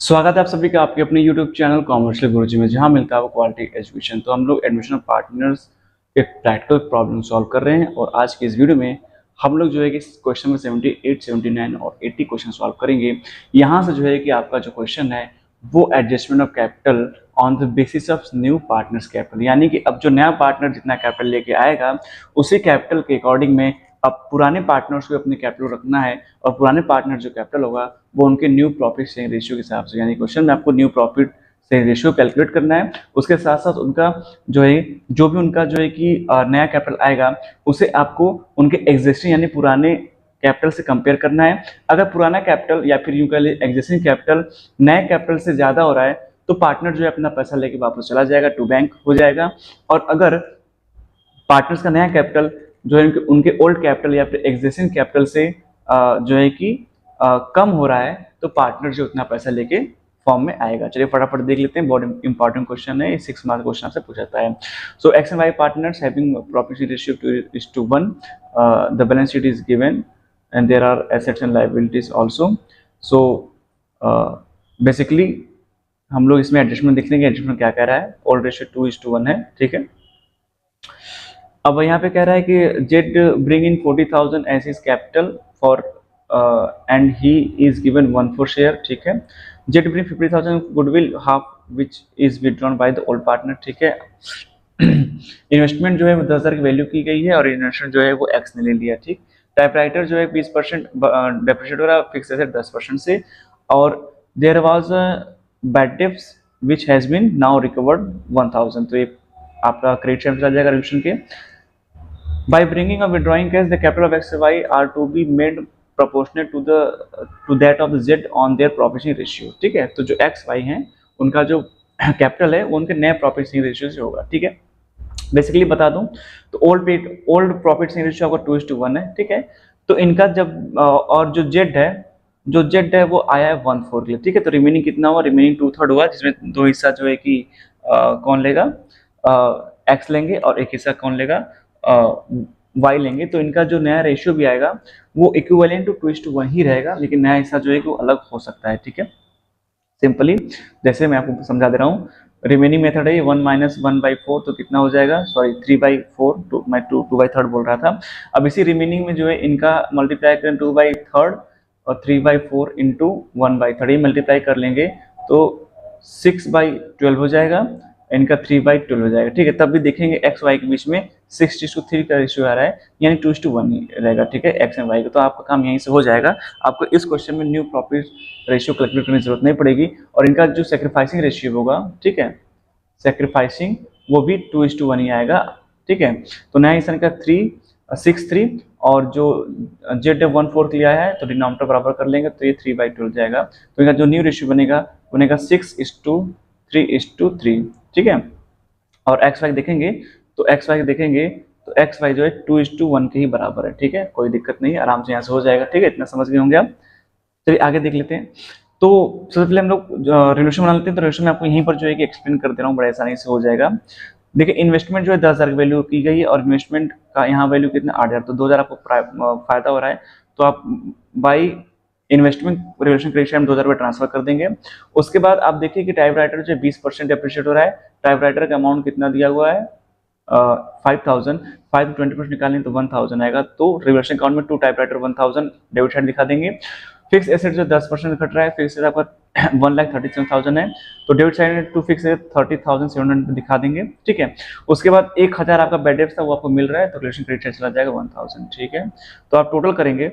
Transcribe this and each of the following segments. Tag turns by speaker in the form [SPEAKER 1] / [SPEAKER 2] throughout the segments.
[SPEAKER 1] स्वागत है आप सभी का आपके अपने YouTube चैनल कॉमर्शियल गुरुजी में, जहां मिलता है वो क्वालिटी एजुकेशन। तो हम लोग एडमिशन पार्टनर्स के प्रैक्टिकल प्रॉब्लम सॉल्व कर रहे हैं और आज के इस वीडियो में हम लोग जो है कि क्वेश्चन नंबर 78, 79 और 80 क्वेश्चन सॉल्व करेंगे। यहाँ से जो है कि आपका जो क्वेश्चन है वो adjustment of capital on the basis of new partners capital, यानी कि अब जो नया पार्टनर जितना कैपिटल लेके आएगा उसी कैपिटल के अकॉर्डिंग में अब पुराने पार्टनर्स को अपने कैपिटल रखना है और पुराने पार्टनर जो कैपिटल होगा वो उनके न्यू प्रॉफिट शेयरिंग रेशियो के हिसाब से, यानी क्वेश्चन में आपको new profit sharing ratio calculate करना है। उसके साथ साथ उनका जो है जो भी उनका जो है कि नया कैपिटल आएगा उसे आपको उनके एग्जिस्टिंग यानी पुराने कैपिटल से कंपेयर करना है। अगर पुराना कैपिटल या फिर यूं कह लीजिए एग्जिस्टिंग कैपिटल नए कैपिटल से ज़्यादा हो रहा है तो पार्टनर जो है अपना पैसा लेके वापस चला जाएगा, टू बैंक हो जाएगा। और अगर पार्टनर्स का नया कैपिटल जो है उनके ओल्ड कैपिटल या फिर एग्जिस्टिंग कैपिटल से जो है कि कम हो रहा है तो पार्टनर जो उतना पैसा लेके फॉर्म में आएगा। चलिए फटाफट देख लेते हैं, बहुत इंपॉर्टेंट क्वेश्चन है, 6 मार्क क्वेश्चन आपसे पूछा जाता है। So X and Y partners having profit ratio is two 1, the balance sheet is given and there are assets and liabilities also. So basically हम लोग इसमें एडजस्टमेंट देख लेंगे, एडजस्टमेंट क्या कह रहा है। ओल्ड रेशियो 2:1 है, ठीक है। अब यहाँ पे कह रहा है कि Z bring in 40,000 as his capital for and he is given 1/4 share, ठीक है। Z bring 50,000 goodwill half which is withdrawn by the old partner, ठीक है। इन्वेस्टमेंट जो है वो 10,000 की वैल्यू की गई है और इन्वेस्टमेंट जो है वो एक्स ने ले लिया, ठीक। टाइपराइटर जो है 20% डेप्रिशिएट हो रहा है, फिक्स एसेट 10% से। और there was bad debts which has been now recovered 1,000, तो ये आपका क्रेडिट साइड में चला जाएगा रिविजन के। By bringing or withdrawing cash, the capital of X and Y are to be made proportionate to that of the Z on their profit sharing ratio, ठीक है। तो जो X Y हैं उनका जो कैपिटल है वो उनके नए प्रॉफिट शेयरिंग रेशियो से होगा, ठीक है। बेसिकली बता दूं तो ओल्ड प्रॉफिट शेयरिंग रेशियो आपका 2:1 है, ठीक है। तो इनका जब और जो जेड है वो आया है 1/4 के लिए, ठीक है। तो रिमेनिंग कितना हुआ, रिमेनिंग 2/3 हुआ, जिसमें 2 हिस्सा जो है कि कौन लेगा, एक्स लेंगे और एक हिस्सा कौन लेगा, वाई लेंगे। तो इनका जो नया रेशियो भी आएगा वो इक्विवेलेंट टू 2:1 ही रहेगा, लेकिन नया हिस्सा जो है वो अलग हो सकता है, ठीक है। सिंपली जैसे मैं आपको समझा दे रहा हूँ, रिमेनिंग मेथड है 1-1/4, तो कितना हो जाएगा, सॉरी 3/4, मैं 2/3 बोल रहा था। अब इसी रिमेनिंग में जो है इनका मल्टीप्लाई करें 2/3 और 3/4 इंटू 1/3 मल्टीप्लाई कर लेंगे तो 6/12 हो जाएगा, इनका 3/12 हो जाएगा, ठीक है। तब भी देखेंगे एक्स वाई के बीच में 6:3 का रेशियो आ रहा है, यानी 2:1 ही रहेगा, ठीक है, एक्स एंड वाई का। तो आपका काम यहीं से हो जाएगा, आपको इस क्वेश्चन में न्यू प्रॉफिट रेशियो कैलकुलेट करने की जरूरत नहीं पड़ेगी। और इनका जो सेक्रीफाइसिंग रेशियो होगा, ठीक है, सेक्रीफाइसिंग वो भी 2:1 ही आएगा, ठीक है। तो नया हिस्सा का 6:3 और जो जेड 1/4 लिया है तो डिनोमिनेटर बराबर कर लेंगे तो ये 3/12 जाएगा। तो इनका जो न्यू रेशियो बनेगा 6:3, ठीक है। और एक्स वाई देखेंगे तो एक्स वाई जो है 2:1 के ही बराबर है, ठीक है। कोई दिक्कत नहीं, आराम से यहाँ से हो जाएगा, ठीक है। इतना समझ गए होंगे आप। चलिए आगे देख लेते हैं। तो सबसे पहले हम लोग रिलेशन बना लेते हैं। तो रिलेशन में आपको यहीं पर जो है कि एक्सप्लेन कर दे रहा हूँ, बड़े आसानी से हो जाएगा। देखिए इन्वेस्टमेंट जो है 10,000 की वैल्यू की गई है और इन्वेस्टमेंट का यहाँ वैल्यू कितना 8,000, तो 2,000 आपको फायदा हो रहा है, तो आप बाई इन्वेस्टमेंट रिलेशन क्रेडिट में 2,000 रुपये ट्रांसफर कर देंगे। उसके बाद आप देखिए कि टाइपराइटर जो 20% अप्रिशिएट हो रहा है, टाइपराइटर का अमाउंट कितना दिया हुआ है 5,000, 5 20% निकालें तो 1,000 आएगा। तो रिवर्शन अकाउंट में 2 टाइपराइटर 1,000 डेबिट साइड दिखा देंगे। फिक्स एसेट जो 10% घट रहा है, फिक्स एसेट आपका 1,37,000 है, तो डेबिट साइड में 2 फिक्स 30,700 दिखा देंगे, ठीक है। उसके बाद 1,000 आपका बैड डेब्ट था वो आपको मिल रहा है, तो रिलेशन क्रेडिट साइड चला जाएगा 1,000, ठीक है। तो आप टोटल करेंगे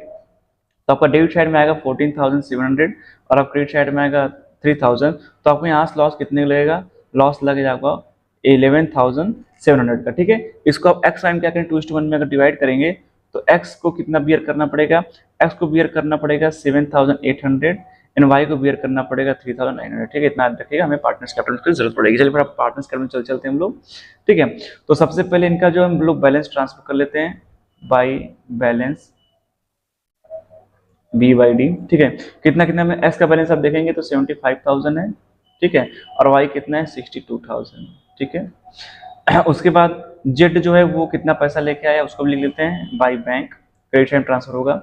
[SPEAKER 1] तो आपका डेबिट साइड में आएगा 14,700 और आप क्रेडिट साइड में आएगा 3,000, तो आपको यहाँ से लॉस कितने लगेगा, लॉस लग जाएगा 11,700 का, ठीक है। इसको आप एक्स वाई क्या करें 2:1 में अगर डिवाइड करेंगे तो एक्स को कितना बियर करना पड़ेगा, एक्स को बियर करना पड़ेगा 7,800 एंड वाई को बियर करना पड़ेगा 3,900, ठीक है। इतना याद रखिएगा, हमें पार्टनर्स कैपिटल की जरूरत पड़ेगी। चलिए फिर आप पार्टनर्स कैपिटल चलते हैं हम लोग, ठीक है। तो सबसे पहले इनका जो हम लोग बैलेंस ट्रांसफर कर लेते हैं बाई बैलेंस BYD, ठीक है। कितना कितना में एक्स का बैलेंस आप देखेंगे तो 75,000 है, ठीक है, और वाई कितना है 62,000, ठीक है। उसके बाद जेड जो है वो कितना पैसा लेके आया उसको भी लिख लेते हैं by bank, credit side transfer होगा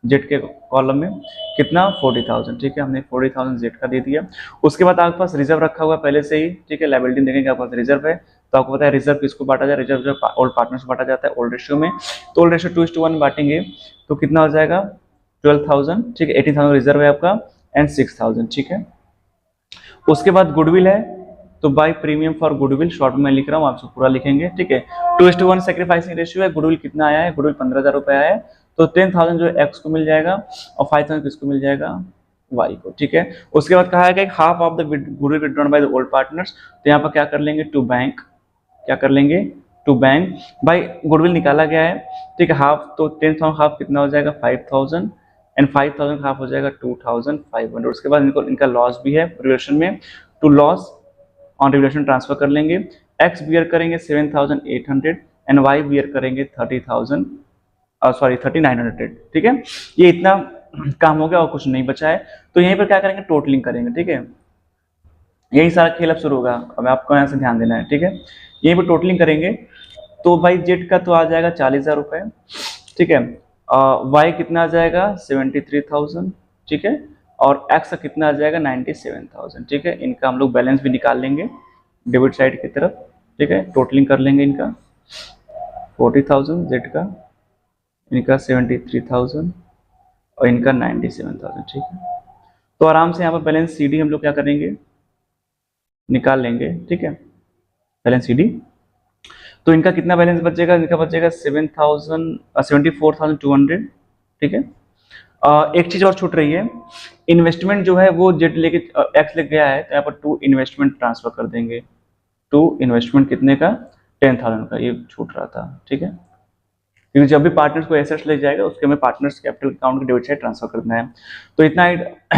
[SPEAKER 1] जेड के कॉलम में कितना 40,000, ठीक है, हमने 40,000 जेड का दे दिया। उसके बाद आपके पास रिजर्व रखा हुआ पहले से ही, ठीक है, लायबिलिटी देखेंगे आपके पास रिजर्व है, तो आपको पता है रिजर्व किसको बांटा जाए, रिजर्व जो ओल्ड पार्टनर्स को बांटा जाता है ओल्ड रेशियो में, तो ओल्ड रेशियो 2:1 बांटेंगे तो कितना हो जाएगा 12,000, ठीक है, 18,000 रिजर्व है आपका एंड 6,000, ठीक है। उसके बाद गुडविल है, तो by premium for goodwill, short में लिख रहा हूँ, आपसे पूरा लिखेंगे, ठीक है। 2:1 सेक्रीफाइसिंग रेशियो है, गुडविल कितना आया है, गुडविल 15,000 रुपये आया है, तो 10,000 जो एक्स को मिल जाएगा और 5,000 किसको मिल जाएगा, वाई को, ठीक है। उसके बाद कहा है कि half of the goodwill withdrawn by the old partners, तो यहाँ पर क्या कर लेंगे टू बैंक, क्या कर लेंगे टू बैंक, भाई गुडविल निकाला गया है, ठीक है, हाफ, तो 10,000 हाफ कितना हो जाएगा 5,000 एंड 5,000 हाफ हो जाएगा 2,500। उसके बाद इनको इनका लॉस भी है रिलेशन में, to loss on relation transfer कर लेंगे, एक्स बियर करेंगे 7,800 एंड वाई बियर करेंगे 30,000 सॉरी 3,900, ठीक है। ये इतना काम हो गया और कुछ नहीं बचा है, तो यहीं पर क्या करेंगे टोटलिंग करेंगे, ठीक है, यही सारा खेल अब शुरू होगा, अब आपको यहाँ से ध्यान देना है, ठीक है। यहीं पर टोटलिंग करेंगे तो भाई जेड का तो आ जाएगा 40,000 रुपये, ठीक है, वाई कितना आ जाएगा 73,000, ठीक है, और एक्स का कितना आ जाएगा 97,000, ठीक है। इनका हम लोग बैलेंस भी निकाल लेंगे डेबिट साइड की तरफ, ठीक है, टोटलिंग कर लेंगे इनका 40,000 जेड का, इनका 73,000 और इनका 97,000, ठीक है। तो आराम से यहाँ पर बैलेंस सी डी हम लोग क्या करेंगे निकाल लेंगे, ठीक है, बैलेंस सी डी। तो इनका कितना बैलेंस बचेगा, इनका बचेगा 74,200, ठीक है। एक चीज और छूट रही है, इन्वेस्टमेंट जो है वो जेड लेके एक्स लेके गया है, तो यहाँ पर टू इन्वेस्टमेंट ट्रांसफर कर देंगे, टू इन्वेस्टमेंट कितने का 10,000 का, ये छूट रहा था, ठीक है, क्योंकि जब भी पार्टनर्स को एसेट्स ले जाएगा उसके हमें पार्टनर्स कैपिटल अकाउंट के डेबिट साइड ट्रांसफर करना है। तो इतना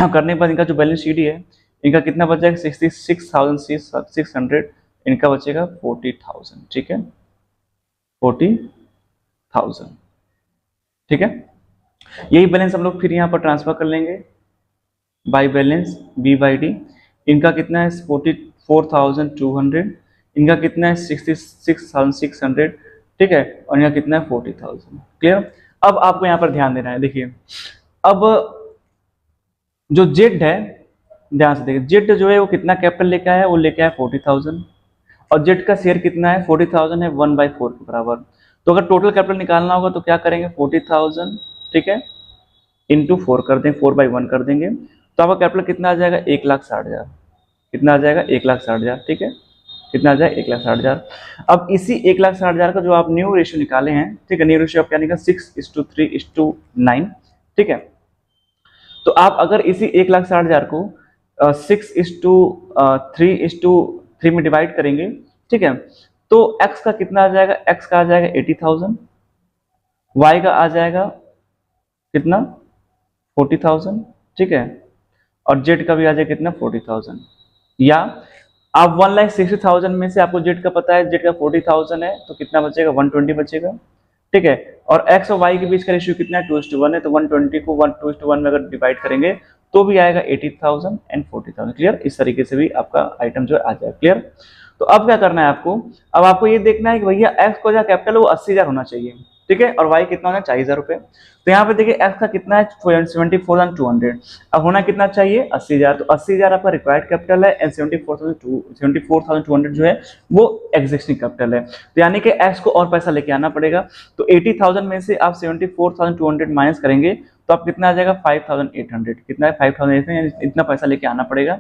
[SPEAKER 1] करने के बाद इनका जो बैलेंस शीट है, इनका कितना बचेगा 66,600, इनका बचेगा 40,000, ठीक है, 40,000, ठीक है। यही बैलेंस हम लोग फिर यहाँ पर ट्रांसफर कर लेंगे by balance B by D, इनका कितना है 44,200, इनका कितना है 66,600, ठीक है, और यहाँ कितना है 40,000, क्लियर। अब आपको यहाँ पर ध्यान देना है, देखिए अब जो जेड है, ध्यान से देखिए, जेड जो है वो कितना कैपिटल लेके आया है, वो लेके आया 40,000, और जेड का शेयर कितना है 40,000 है, 1/4 के बराबर। तो अगर टोटल कैपिटल निकालना होगा तो क्या करेंगे 40,000, ठीक है, इंटू 4 कर देंगे, 4/1 कर देंगे, तो आपका कैपिटल कितना आ जाएगा 1,60,000, कितना आ जाएगा 1,60,000, ठीक है, कितना आ जाएगा 1,60,000। अब इसी 1,60,000 का जो आप न्यू रेशियो निकाले हैं, ठीक है, न्यू रेशियो आप क्या निकाल 6:3:9, ठीक है। तो आप अगर इसी 1,60,000 को 6:3:3 में डिवाइड करेंगे, ठीक है, तो x का कितना आ जाएगा, x का आ जाएगा 80,000, y का आ जाएगा कितना 40,000, ठीक है, और z का भी आ जाएगा कितना 40,000। या आप 1,60,000 में से आपको z का पता है, z का 40,000 है, तो कितना बचेगा 120 बचेगा, ठीक है, और x और y के बीच का रेशियो कितना है 2:1 है, तो 120 को 2:1 में अगर डिवाइड करेंगे तो भी आएगा 80,000 एंड 40,000, क्लियर। इस तरीके से भी आपका आइटम जो है आ जाएगा, क्लियर। तो अब क्या करना है आपको, अब आपको ये देखना है कि भैया x को जो कैपिटल वो 80,000 होना चाहिए, ठीक है, और y कितना होना 40,000 रुपये। तो यहाँ पे देखिए x का कितना है 74,200, अब होना कितना चाहिए 80,000, तो 80,000 आपका रिक्वायर्ड कैपिटल है एंड 74,200 जो है वो एग्जिस्टिंग कैपिटल है, तो यानी कि x को और पैसा लेके आना पड़ेगा। तो 80,000 में से आप 74,200 माइनस करेंगे तो आप कितना आ जाएगा 5,800, कितना है 5,800, इतना पैसा लेके आना पड़ेगा।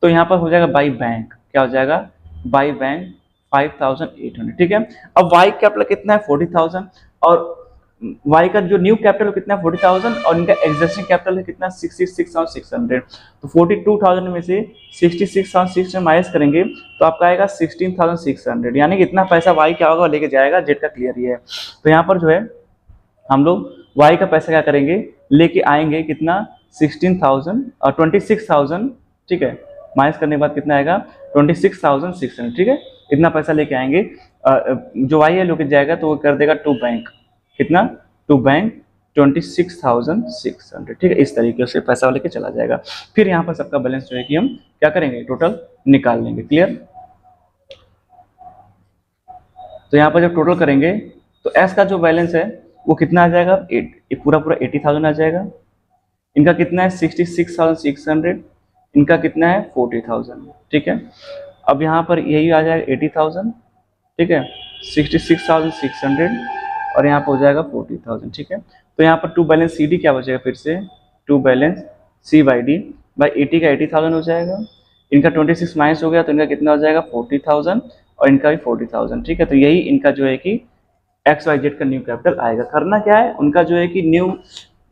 [SPEAKER 1] तो यहाँ पर हो जाएगा बाई बैंक, क्या हो जाएगा बाई बैंक 5,800, ठीक है। अब y कैपिटल कितना है 40,000 और y का जो न्यू कैपिटल कितना है 40,000 और इनका एग्जिस्टिंग कैपिटल है कितना 66,600, तो 42,000 में से 66,600 माइनस करेंगे तो आपका आएगा 16,600, यानी कि इतना पैसा y क्या होगा लेके जाएगा, जेड का क्लियर ही है। तो यहाँ पर जो है हम लोग y का पैसा क्या करेंगे लेके आएंगे कितना 16,000 और 26,000, ठीक है, माइनस करने के बाद कितना आएगा 26,600, ठीक है, इतना पैसा लेके आएंगे। जो y है लेके जाएगा तो वो कर देगा टू बैंक, कितना टू बैंक 26,600, ठीक है, इस तरीके से पैसा लेके चला जाएगा। फिर यहाँ पर सबका बैलेंस जो है कि हम क्या करेंगे टोटल निकाल लेंगे, क्लियर। तो यहाँ पर जब टोटल करेंगे तो एस का जो बैलेंस है वो कितना आ जाएगा, पूरा पूरा 80,000 आ जाएगा। इनका कितना है 66,600, इनका कितना है 40,000, ठीक है। अब यहाँ पर यही आ जाएगा 80,000, ठीक है, 66,600 और यहाँ पर हो जाएगा 40,000, ठीक है। तो यहाँ पर टू बैलेंस सी डी क्या बचेगा, फिर से to balance C by D by 80 का 80,000 हो जाएगा। इनका 26 माइनस हो गया तो इनका कितना हो जाएगा 40,000 और इनका भी 40,000, ठीक है। तो यही इनका जो है कि एक्स वाई जेड का न्यू कैपिटल आएगा। करना क्या है, उनका जो है कि न्यू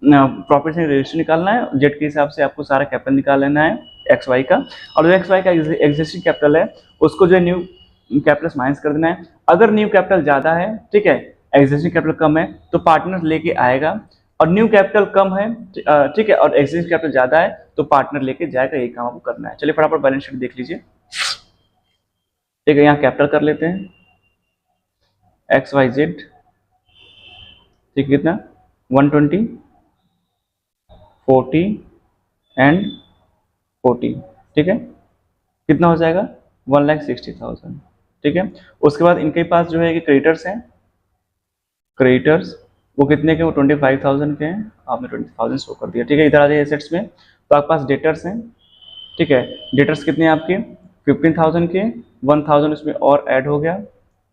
[SPEAKER 1] प्रॉफिट से रेशियो निकालना है, जेड के हिसाब से आपको सारा कैपिटल निकाल लेना है एक्स वाई का, और जो एक्स वाई का एग्जिस्टिंग कैपिटल है उसको जो है न्यू कैपिटल माइनस कर देना है। अगर न्यू कैपिटल ज्यादा है, ठीक है, एग्जिस्टिंग कैपिटल कम है तो पार्टनर लेके आएगा, और न्यू कैपिटल कम है, ठीक है, और एग्जिस्टिंग कैपिटल ज्यादा है तो पार्टनर लेके जाएगा। यही काम आपको करना है। चलिए फटाफट बैलेंस शीट देख लीजिए, ठीक है। यहाँ कैपिटल कर लेते हैं एक्स वाई जेड, ठीक, कितना 120, 40 एंड 40, ठीक है, कितना हो जाएगा 1,60,000, ठीक है। उसके बाद इनके पास जो है कि क्रेडिटर्स हैं, क्रेडिटर्स वो कितने के, वो 25,000 के हैं, आपने 20,000 शो कर दिया, ठीक है। इधर आ जाइए एसेट्स में, तो आपके पास डेटर्स हैं, ठीक है। डेटर्स कितने हैं आपके 15,000 के, 1,000 उसमें और ऐड हो गया,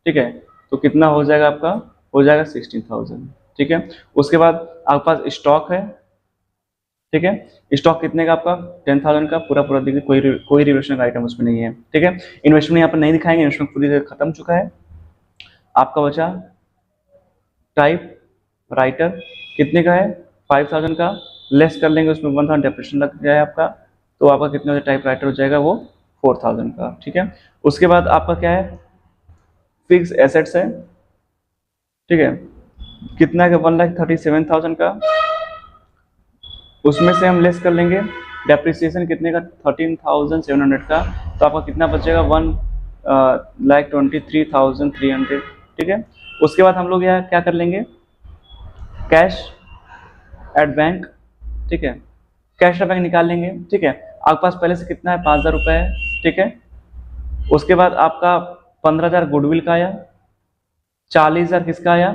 [SPEAKER 1] ठीक है, तो कितना हो जाएगा आपका, हो जाएगा 16,000, ठीक है। उसके बाद आपके पास स्टॉक है, ठीक है, स्टॉक कितने का आपका 10,000 का, पूरा पूरा देखिए, कोई रिवर्शन का आइटम उसमें नहीं है, ठीक है। इन्वेस्टमेंट यहाँ पर नहीं दिखाएंगे, इन्वेस्टमेंट पूरी तरह खत्म चुका है। आपका बचा टाइप राइटर, कितने का है 5,000 का, लेस कर लेंगे उसमें 1,000 डेप्रिसिएशन लग जाए आपका, तो आपका कितना टाइप राइटर हो जाएगा वो 4,000 का, ठीक है। उसके बाद आपका क्या है फिक्स एसेट्स है, ठीक है, कितना का 1,37,000 का, उसमें से हम लेस कर लेंगे डेप्रिसिएशन कितने का 13,700 का, तो आपका कितना बचेगा 1,23,300, ठीक है। उसके बाद हम लोग यहाँ क्या कर लेंगे कैश एट बैंक, ठीक है, कैश एट बैंक निकाल लेंगे, ठीक है। आपके पास पहले से कितना है 5,000 रुपये है, ठीक है। उसके बाद आपका 15,000 गुडविल का आया, 40,000 किसका आया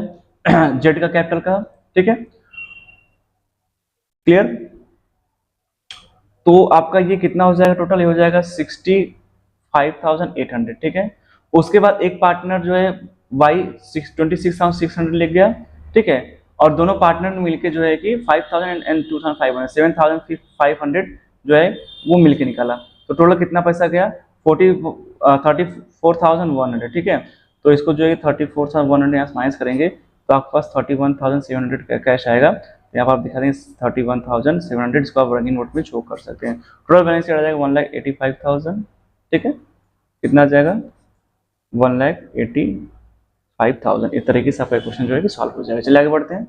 [SPEAKER 1] जेड का कैपिटल का, ठीक है, क्लियर। तो आपका ये कितना हो जाएगा टोटल, ये हो जाएगा 65,800, ठीक है। उसके बाद एक पार्टनर जो है वाई 26,600 ले गया, ठीक है, और दोनों पार्टनर मिलके जो है कि 5,000 एंड 2,500 7,500 जो है वो मिलके निकाला, तो टोटल कितना पैसा गया 34,100, ठीक है। तो इसको जो है 34,100 यहाँ माइनस करेंगे तो आपके पास 31,700 का कैश आएगा। यहाँ पर आप दिखा देंगे 31,700, इसको आप वर्किंग नोट में शो कर सकते हैं। टोटल बैलेंस शीट आ जाएगा 1,85,000, ठीक है, कितना आ जाएगा 1,85,000। इस तरीके से आपका क्वेश्चन जो है कि सॉल्व हो जाएगा। चलिए आगे बढ़ते हैं,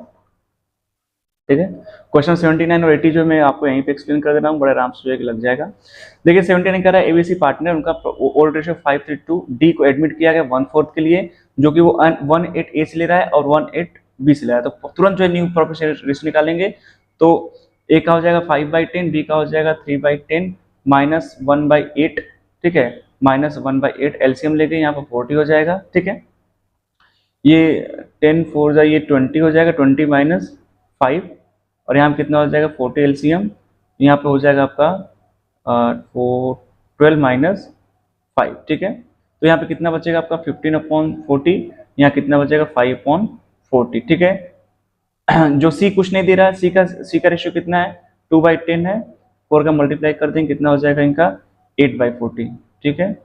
[SPEAKER 1] ठीक है। क्वेश्चन 79 और 80 जो मैं आपको यहीं पे एक्सप्लेन कर दे रहा हूँ, बड़े आराम से जो है कि लग जाएगा। देखिए 79 कह रहा है एबीसी पार्टनर उनका ओल्ड रेशियो 5:2, डी को एडमिट किया गया 1/4 के लिए, जो कि वो 1/8 ए से ले रहा है और 1/8 बी से ले रहा है, तो तुरंत जो है न्यू प्रॉफिट रेशियो निकालेंगे। तो ए का हो जाएगा 5/10, बी का हो जाएगा 3/10 माइनस 1/8, ठीक है, माइनस 1/8, एलसीएम लेके यहाँ पर 40 हो जाएगा, ठीक है। ये 10 4 जा ये 20 हो जाएगा, 20 माइनस 5 और यहाँ पे कितना हो जाएगा 40 एलसीएम, यहाँ पे हो जाएगा आपका 12 माइनस 5, ठीक है। तो यहाँ पे कितना बचेगा आपका 15/40, यहाँ कितना बचेगा 5/40, ठीक है। जो सी कुछ नहीं दे रहा है, सी का रेशियो कितना है 2/10 है, 4 का मल्टीप्लाई कर देंगे कितना हो जाएगा इनका 8/40, ठीक है।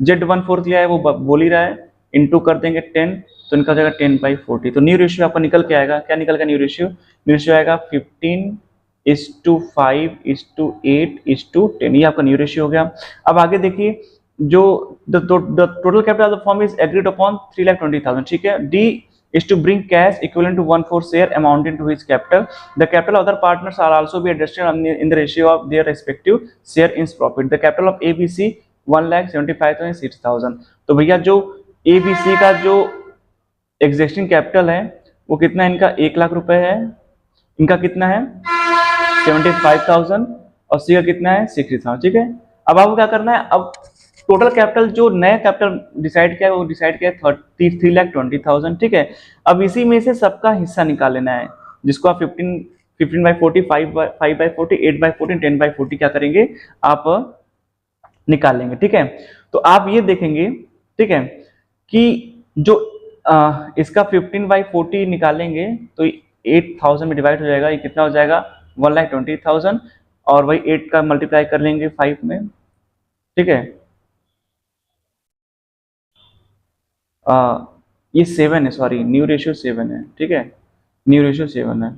[SPEAKER 1] जेड 1/4 लिया है वो बोल ही रहा है, इनटू कर देंगे 10 तो इनका हो जाएगा 10/40। तो न्यू रेशियो आपका निकल के आएगा, क्या निकल का न्यू रेशियो, न्यू रेशियो आएगा 15:5:8:10, ये आपका न्यू रेशियो हो गया। अब आगे देखिए जो the total capital of the firm is agreed upon 3,20,000, ठीक है। D is to bring cash equivalent to 1/4 share amounting to his capital. The capital of other partners are also be adjusted in the ratio of their respective share in profit. The capital of ABC 1,75,006,000। तो भैया जो ABC का जो existing capital है वो कितना है, इनका 1,00,000 रुपए है, इनका कितना है 75,000 और सी का कितना है 60,000, ठीक है। अब आपको क्या करना है, अब टोटल कैपिटल जो नया कैपिटल डिसाइड किया है वो डिसाइड किया है 3,20,000, ठीक है। अब इसी में से सबका हिस्सा निकाल लेना है, जिसको आप 15/40, 5/40, 8/40, 10/40 क्या करेंगे आप निकाल लेंगे, ठीक है। तो आप ये देखेंगे, ठीक है, कि जो इसका 15/40 निकालेंगे तो 8,000 में डिवाइड हो जाएगा, ये कितना हो जाएगा 1,20,000, और वही 8 का मल्टीप्लाई कर लेंगे 5 में, ठीक है। ये 7 है, सॉरी न्यू रेशियो 7 है, ठीक है, न्यू रेशियो 7 है,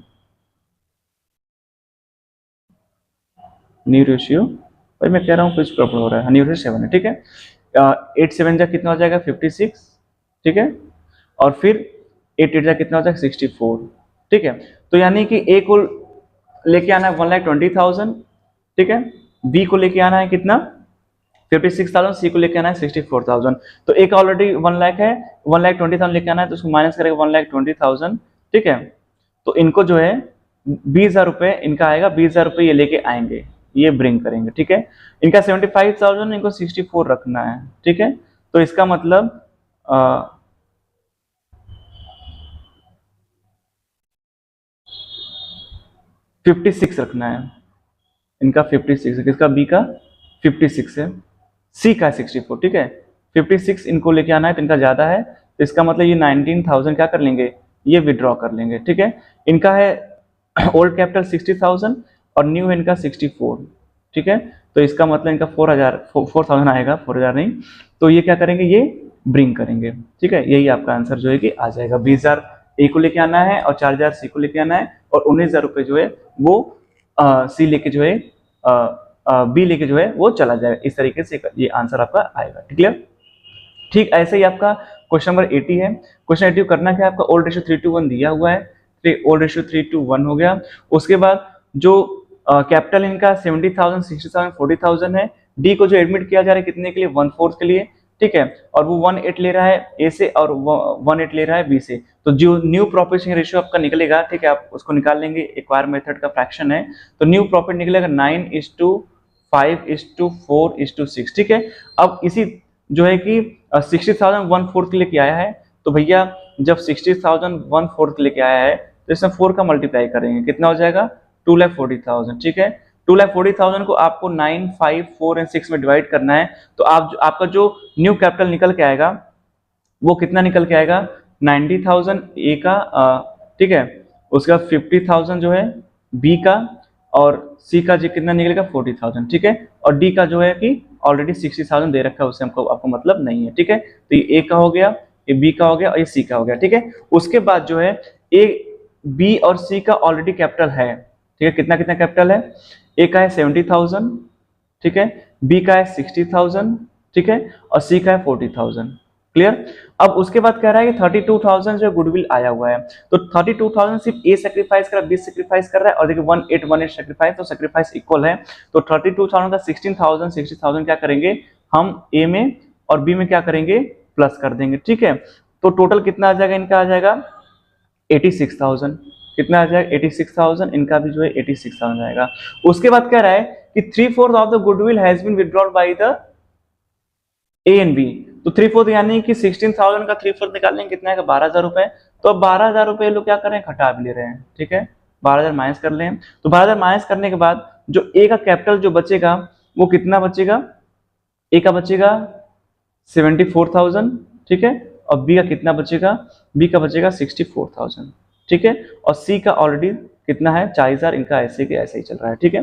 [SPEAKER 1] न्यू रेशियो, भाई मैं कह रहा हूँ कुछ प्रॉब्लम हो रहा है, न्यू रेशियो 7 है, ठीक है। 8 7 जा कितना हो जाएगा 56, ठीक है, और फिर 8 8 जा कितना हो जाएगा 64, ठीक है। तो यानी कि ए को लेके आना है 1,20,000, ठीक है, बी को लेके आना है कितना 56,000, सी को लेके आना है 64,000। तो एक ऑलरेडी 1 लाख है, 1,20,000 लेके आना है तो उसको माइनस करेगा 1,20,000, ठीक है। तो इनको जो है 20,000 रुपए इनका आएगा, 20,000 रुपए ये लेके आएंगे, ये ब्रिंग करेंगे, ठीक है। इनका 75,000, इनको 64 रखना है, ठीक है। तो इसका मतलब 56 रखना है, इनका 56 है, किसका बी का 56 है, सी का 64, ठीक है। 56 इनको लेके आना है तो इनका ज्यादा है, तो इसका मतलब ये 19,000 क्या कर लेंगे, ये विड्रॉ कर लेंगे, ठीक है। इनका है ओल्ड कैपिटल 60,000 और न्यू है इनका 64, ठीक है। तो इसका मतलब इनका 4,000 आएगा, 4,000 नहीं, तो ये क्या करेंगे, ये ब्रिंग करेंगे, ठीक है। यही आपका आंसर जो है कि आ जाएगा, 20,000 ए को लेके आना है और 4,000 सी को लेके आना है, और 19,000 रुपए जो है वो सी लेके जो है बी लेके जो है वो चला जाएगा। इस तरीके से ये आंसर आपका आएगा, क्लियर। ठीक ऐसे ही आपका क्वेश्चन नंबर 80 है। क्वेश्चन 80 करना क्या है, आपका ओल्ड रेशियो 3:1 दिया हुआ है, ओल्ड रेशियो 3:1 हो गया। उसके बाद जो कैपिटल इनका 70,000, 60,000, 40,000 है। डी को जो एडमिट किया जा रहा है कितने के लिए, 1/4 के लिए, ठीक है। और वो 1/8 ले रहा है ए से और 1/8 ले रहा है बी से। तो जो न्यू प्रॉफिट शेयरिंग रेशियो आपका निकलेगा, ठीक है, आप उसको निकाल लेंगे, एक्वायर मेथड का फ्रैक्शन है, तो न्यू प्रॉफिट निकलेगा 9:5:4:6, ठीक है। अब इसी जो है कि 60,000 1/4 के लेके आया है, तो भैया जब 60,000 1/4 के लेके आया है तो इसमें 4 का मल्टीप्लाई करेंगे, कितना हो जाएगा 2,40,000, ठीक है। 2,40,000 को आपको 9, 5, 4 एंड 6 में डिवाइड करना है, तो आपका जो न्यू कैपिटल निकल के आएगा वो कितना निकल के आएगा 90,000 ए का, ठीक है। उसका 50,000 जो है बी का, और सी का जी कितना निकलेगा 40,000, ठीक है। और डी का जो है कि ऑलरेडी 60,000 दे रखा है, उससे हमको आपको मतलब नहीं है, ठीक है। तो ये ए का हो गया, ये बी का हो गया और ये सी का हो गया, ठीक है। उसके बाद जो है ए, बी और सी का ऑलरेडी कैपिटल है, ठीक है। कितना कितना कैपिटल है, ए का है 70,000, ठीक है, बी का है 60,000, ठीक है, और सी का है 40,000, क्लियर। अब उसके बाद कह रहा है कि 32,000 जो गुडविल आया हुआ है, तो 32,000 सिर्फ ए सेक्रीफाइस कर रहा है, बी सेक्रीफाइस कर रहा है, और देखिए 1,818 सेक्रीफाइस, तो सेक्रीफाइस इक्वल है। तो 32,000 का 16,000 60,000 क्या करेंगे हम ए में, और बी में क्या करेंगे प्लस कर देंगे, ठीक है। तो टोटल कितना आ जाएगा, इनका आ जाएगा 86,000, कितना आ जाएगा 86,000, इनका भी जो है 86,000 आएगा। उसके बाद कह रहा है कि 3/4 of the goodwill has been withdrawn by the A and B. तो 3/4 यानी कि 16,000 का 3/4 निकालेंगे, कितना है 12,000 रुपए। तो अब 12,000 रुपए लोग क्या कर रहे हैं, घटा भी ले रहे हैं, ठीक है। 12,000 माइनस कर लें, तो 12,000 माइनस करने के बाद जो ए का कैपिटल जो बचेगा वो कितना बचेगा, ए का बचेगा 74,000, ठीक है, और बी का कितना बचेगा, बी का बचेगा 64,000, ठीक है। और सी का ऑलरेडी कितना है 40,000, इनका ऐसे के ऐसे ही चल रहा है, ठीक है,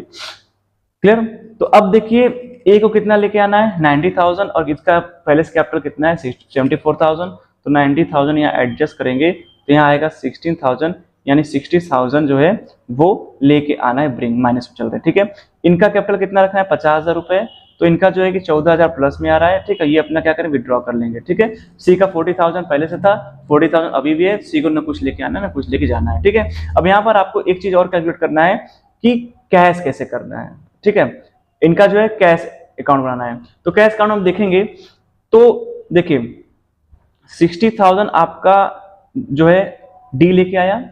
[SPEAKER 1] क्लियर। तो अब देखिए ए को कितना लेके आना है 90,000, और इसका पहले से कैपिटल कितना है 74,000, तो 90,000 यहाँ एडजस्ट करेंगे तो यहाँ आएगा 16,000, यानी 60,000 जो है वो लेके आना है, ब्रिंग माइनस में चल रहे हैं, ठीक है। इनका कैपिटल कितना रखना है 50,000 रुपए, तो इनका जो है कि 14,000 प्लस में आ रहा है, ठीक है। ये अपना क्या करें विड्रॉ कर लेंगे, ठीक है। सी का 40,000 पहले से था, 40,000 अभी भी है, सी को ना कुछ लेके आना है ना कुछ लेके जाना है, ठीक है। अब यहाँ पर आपको एक चीज और कैलकुलेट करना है कि कैश कैसे करना है, ठीक है। इनका जो है कैश अकाउंट बनाना है, तो कैश अकाउंट हम देखेंगे, तो देखिए 60,000 आपका जो है डी लेके आया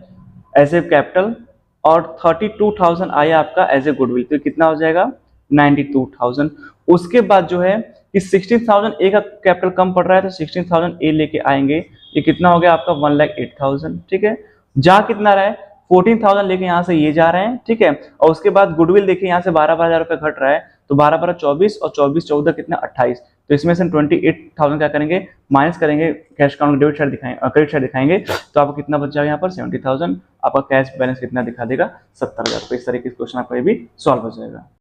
[SPEAKER 1] एज ए कैपिटल, और 32,000 आया आपका एज ए गुडविल, तो कितना हो जाएगा 92,000। उसके बाद जो है कि 16,000 ए का कैपिटल कम पड़ रहा है तो 16,000 ए लेके आएंगे, ये कितना हो गया आपका 1,08,000, ठीक है। जा कितना रहा है 14,000 लेके यहाँ से ये जा रहे हैं, ठीक है। और उसके बाद गुडविल देखिए यहाँ से 12,000 रुपए घट रहा है, तो 12 24 और 24 14 कितना 28, तो इसमें से 28,000 क्या करेंगे माइनस करेंगे, कैश अकाउंट डेबिट साइड दिखाएंगे, क्रेडिट साइड दिखाएंगे, तो आपको कितना बच जाएगा यहाँ पर 70,000, आपका कैश बैलेंस कितना दिखा देगा 70,000 रुपए। इस तरीके से क्वेश्चन आपका ये भी सॉल्व हो जाएगा।